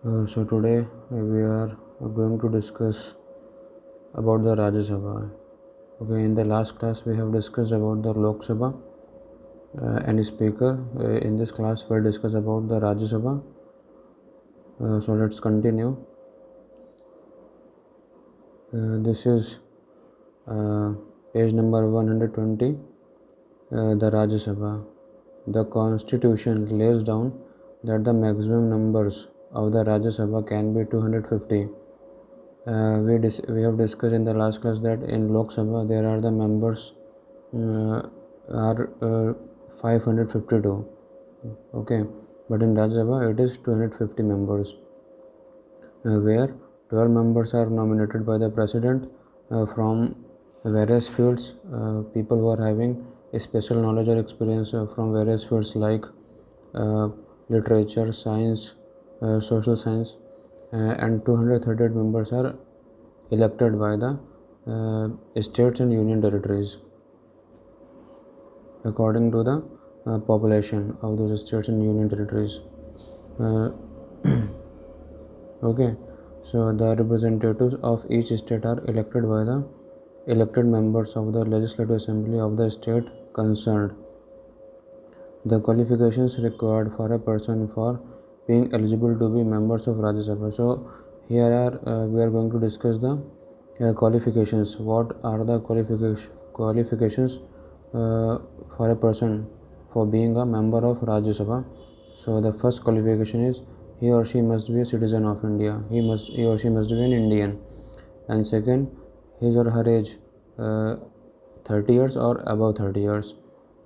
So today we are going to discuss about the Rajya Sabha. Okay, in the last class we have discussed about the Lok Sabha and speaker. In this class we'll discuss about the Rajya Sabha. So let's continue. This is page number 120. The Rajya Sabha. The Constitution lays down that the maximum numbers of the Rajya Sabha can be 250. We have discussed in the last class that in Lok Sabha there are the members are 552. Okay, but in Rajya Sabha it is 250 members, where 12 members are nominated by the president from various fields. People who are having a special knowledge or experience from various fields like uh, literature, science, social science, and 238 members are elected by the states and union territories according to the population of those states and union territories. Uh, okay, so the representatives of each state are elected by the elected members of the legislative assembly of the state concerned. The qualifications required for a person for being eligible to be members of Rajya Sabha. So here we are going to discuss the qualifications. What are the qualifications for a person for being a member of Rajya Sabha? So the first qualification is he or she must be a citizen of India. He or she must be an Indian. And second, his or her age 30 years or above 30 years.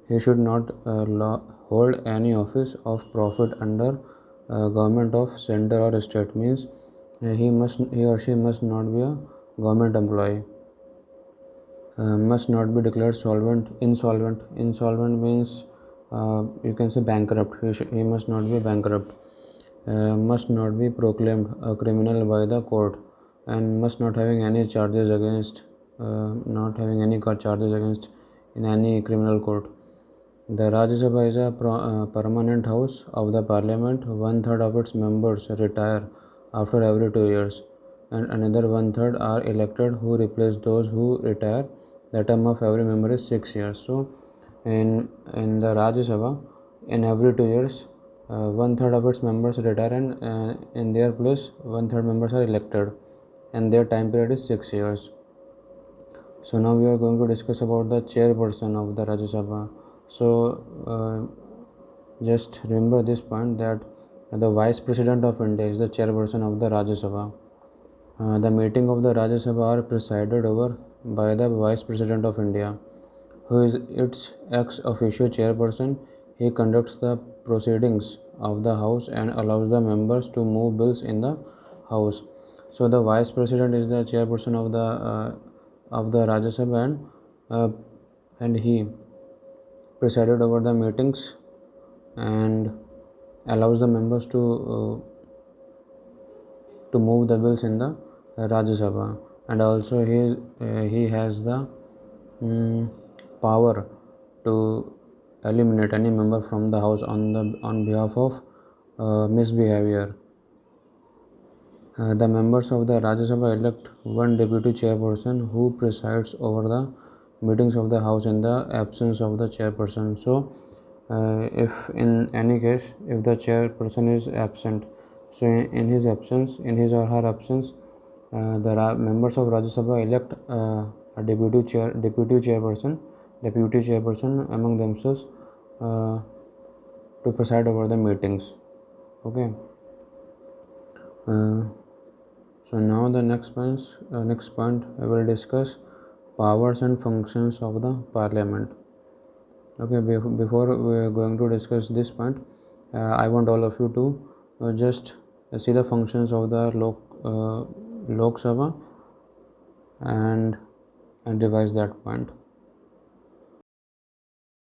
He should not hold any office of profit under government of center or state. Means he or she must not be a government employee. Must not be declared insolvent. Insolvent means you can say bankrupt. He must not be bankrupt. Must not be proclaimed a criminal by the court, and must not having any charges against in any criminal court. The Rajya Sabha is a permanent house of the parliament. One third of its members retire after every 2 years, and another one third are elected who replace those who retire. The term of every member is 6 years. So, in the Rajya Sabha, in every 2 years, one third of its members retire, and in their place, one third members are elected, and their time period is 6 years. So now we are going to discuss about the chairperson of the Rajya Sabha. So just remember this point that the Vice President of India is the chairperson of the Rajya Sabha. The meeting of the Rajya Sabha are presided over by the Vice President of India, who is its ex officio chairperson. He conducts the proceedings of the House and allows the members to move bills in the House. So the Vice President is the chairperson of the Rajya Sabha, and he presided over the meetings and allows the members to move the bills in the Rajya Sabha, and also he has the power to eliminate any member from the house on behalf of misbehavior. The members of the Rajya Sabha elect one deputy chairperson who presides over the meetings of the house in the absence of the chairperson. So if in any case if the chairperson is absent, so in his or her absence, the members of Rajya Sabha elect a deputy chairperson among themselves to preside over the meetings. Okay. So now the next point I will discuss powers and functions of the parliament. Okay, before we are going to discuss this point, I want all of you to just see the functions of the Lok Sabha and revise that point.